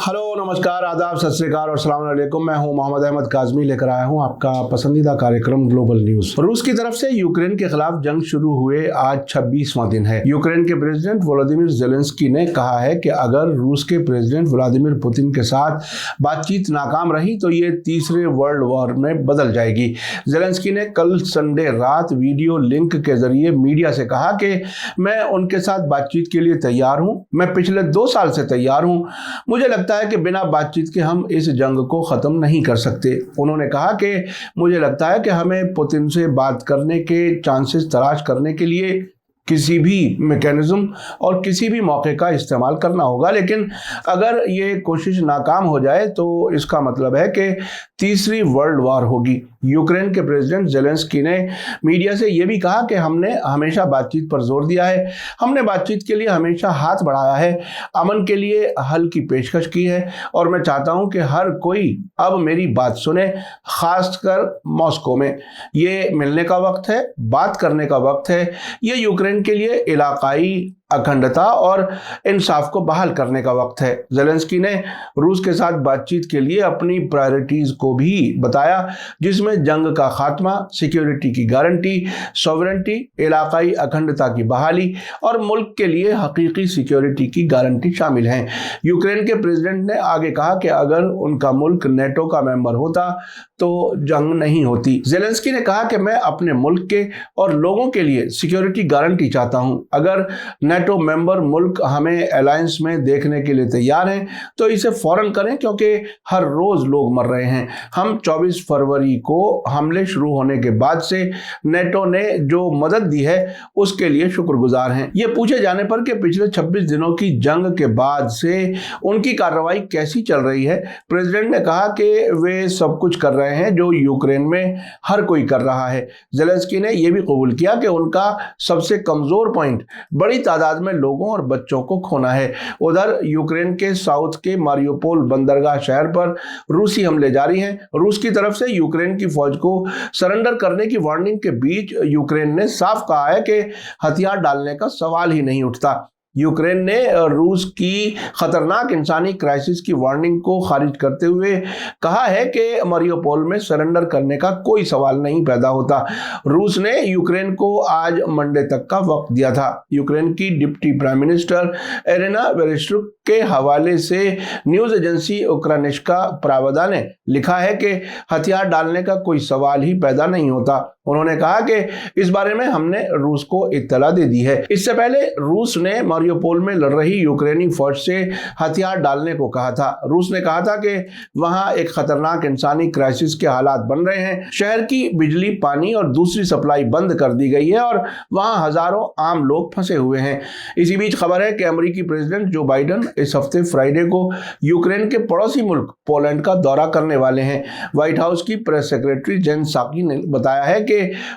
Hello, नमस्कार, आदाब, सत श्री अकाल और अस्सलाम वालेकुम। मैं हूं मोहम्मद अहमद काज़मी, लेकर आया हूं आपका पसंदीदा कार्यक्रम ग्लोबल न्यूज। रूस की तरफ से यूक्रेन के खिलाफ जंग शुरू हुए आज 26वां दिन है। यूक्रेन के प्रेसिडेंट वोलोदिमीर ज़ेलेंस्की ने कहा है कि अगर रूस के प्रेसिडेंट व्लादिमीर पुतिन के साथ बातचीत नाकाम रही तो ये तीसरे वर्ल्ड वॉर में बदल जाएगी। ज़ेलेंस्की ने कल संडे रात वीडियो लिंक के जरिए मीडिया से कहा कि मैं उनके साथ बातचीत के लिए तैयार हूं। मैं पिछले 2 साल से तैयार हूं। मुझे लगता है कि बिना बातचीत के हम इस जंग को ख़त्म नहीं कर सकते। उन्होंने कहा कि मुझे लगता है कि हमें पुतिन से बात करने के चांसेस तलाश करने के लिए किसी भी मैकेनिज्म और किसी भी मौके का इस्तेमाल करना होगा, लेकिन अगर ये कोशिश नाकाम हो जाए तो इसका मतलब है कि तीसरी वर्ल्ड वॉर होगी। यूक्रेन के प्रेसिडेंट ज़ेलेंस्की ने मीडिया से ये भी कहा कि हमने हमेशा बातचीत पर जोर दिया है, हमने बातचीत के लिए हमेशा हाथ बढ़ाया है, अमन के लिए हल की पेशकश की है और मैं चाहता हूं कि हर कोई अब मेरी बात सुने, खासकर मॉस्को में। ये मिलने का वक्त है, बात करने का वक्त है। ये यूक्रेन के लिए इलाकाई अखंडता और इंसाफ को बहाल करने का वक्त है। ज़ेलेंस्की ने रूस के साथ बातचीत के लिए अपनी प्रायोरिटीज को भी बताया, जिसमें जंग का खात्मा, सिक्योरिटी की गारंटी, सॉवरेनिटी, इलाकाई अखंडता की बहाली और मुल्क के लिए हकीकी सिक्योरिटी की गारंटी शामिल हैं। यूक्रेन के प्रेसिडेंट ने आगे कहा कि अगर उनका मुल्क नेटो का मेंबर होता तो जंग नहीं होती। ज़ेलेंस्की ने कहा कि मैं अपने मुल्क के और लोगों के लिए सिक्योरिटी गारंटी चाहता हूं। अगर नेटो मेंबर मुल्क हमें अलायंस में देखने के लिए तैयार हैं तो इसे फौरन करें, क्योंकि हर रोज लोग मर रहे हैं। हम 24 फरवरी को हमले शुरू होने के बाद से नेटो ने जो मदद दी है उसके लिए शुक्रगुजार हैं। ये पूछे जाने पर कि पिछले 26 दिनों की जंग के बाद से उनकी कार्रवाई कैसी चल रही है, प्रेसिडेंट ने कहा कि वे सब कुछ कर रहे हैं जो यूक्रेन में हर कोई कर रहा है। ज़ेलेंस्की ने यह भी कबूल किया कि उनका सबसे कमजोर पॉइंट बड़ी तादाद में लोगों और बच्चों को खोना है। उधर यूक्रेन के साउथ के मारियोपोल बंदरगाह शहर पर रूसी हमले जारी हैं। रूस की तरफ से यूक्रेन की फौज को सरेंडर करने की वार्निंग के बीच यूक्रेन ने साफ कहा है कि हथियार डालने का सवाल ही नहीं उठता। यूक्रेन ने रूस की खतरनाक इंसानी क्राइसिस की वार्निंग को खारिज करते हुए कहा है कि मारियोपोल में सरेंडर करने का कोई सवाल नहीं पैदा होता। रूस ने यूक्रेन को आज मंडे तक का वक्त दिया था। यूक्रेन की डिप्टी प्राइम मिनिस्टर इरिना वेरेश्चुक के हवाले से न्यूज एजेंसी उक्रानिश्का प्रावदा ने लिखा है कि हथियार डालने का कोई सवाल ही पैदा नहीं होता। उन्होंने कहा कि इस बारे में हमने रूस को इत्तला दे दी है। इससे पहले रूस ने मारियोपोल में लड़ रही यूक्रेनी फौज से हथियार डालने को कहा था। रूस ने कहा था कि वहां एक खतरनाक इंसानी क्राइसिस के हालात बन रहे हैं। शहर की बिजली, पानी और दूसरी सप्लाई बंद कर दी गई है और वहां हजारों आम लोग फंसे हुए हैं। इसी बीच खबर है कि अमेरिकी प्रेसिडेंट जो बाइडेन इस हफ्ते फ्राइडे को यूक्रेन के पड़ोसी मुल्क पोलैंड का दौरा करने वाले हैं। व्हाइट हाउस की प्रेस सेक्रेटरी जेन साकी ने बताया है कि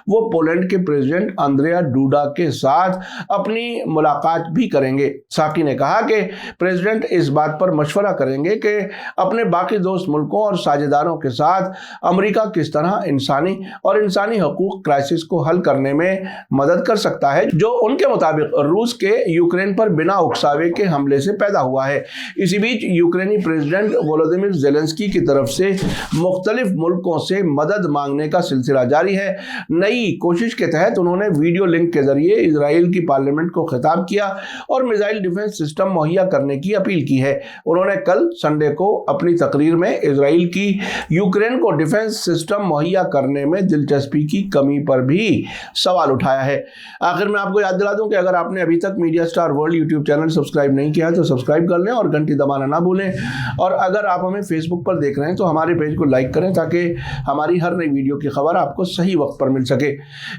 वो पोलैंड के प्रेसिडेंट अंद्रेया डूडा के साथ अपनी मुलाकात भी करेंगे। साकी ने कहा कि प्रेसिडेंट इस बात पर मशवरा करेंगे कि अपने बाकी दोस्त मुल्कों और साझेदारों के साथ अमेरिका किस तरह इंसानी हकूक क्राइसिस को हल करने में मदद कर सकता है, जो उनके मुताबिक रूस के यूक्रेन पर बिना उकसावे के हमले से पैदा हुआ है। इसी बीच यूक्रेनी प्रेसिडेंट वोलोदिमीर ज़ेलेंस्की की तरफ से मुख्तलिफ मुल्कों से मदद मांगने का सिलसिला जारी है। नई कोशिश के तहत उन्होंने वीडियो लिंक के जरिए इजराइल की पार्लियामेंट को खिताब किया और मिसाइल डिफेंस सिस्टम मुहैया करने की अपील की है। उन्होंने कल संडे को अपनी तकरीर में इजराइल की यूक्रेन को डिफेंस सिस्टम मुहैया करने में दिलचस्पी की कमी पर भी सवाल उठाया है। आखिर में आपको याद दिला दूं कि अगर आपने अभी तक media star world YouTube channel subscribe नहीं किया तो सब्सक्राइब कर लें और घंटी दबाना ना भूलें। और अगर आप हमें फेसबुक पर देख रहे हैं तो हमारे पेज को लाइक करें ताकि हमारी हर नई वीडियो की खबर आपको सही वक्त पर मिल सके।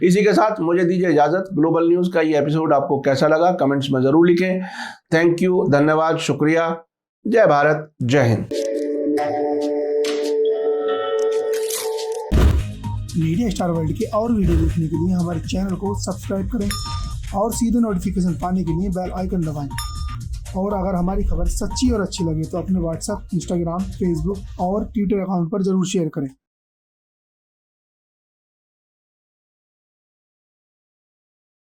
इसी के साथ मुझे दीजिए इजाजत। ग्लोबल न्यूज़ का ये एपिसोड आपको कैसा लगा कमेंट्स में जरूर लिखें। थैंक यू, धन्यवाद, शुक्रिया। जय भारत, जय हिंद। मीडिया स्टार वर्ल्ड के और वीडियो देखने के लिए हमारे चैनल को सब्सक्राइब करें और सीधे नोटिफिकेशन पाने के लिए बेल आइकन दबाएं। और अगर हमारी खबर सच्ची और अच्छी लगे तो अपने व्हाट्सएप, इंस्टाग्राम, फेसबुक और ट्विटर अकाउंट पर जरूर शेयर करें।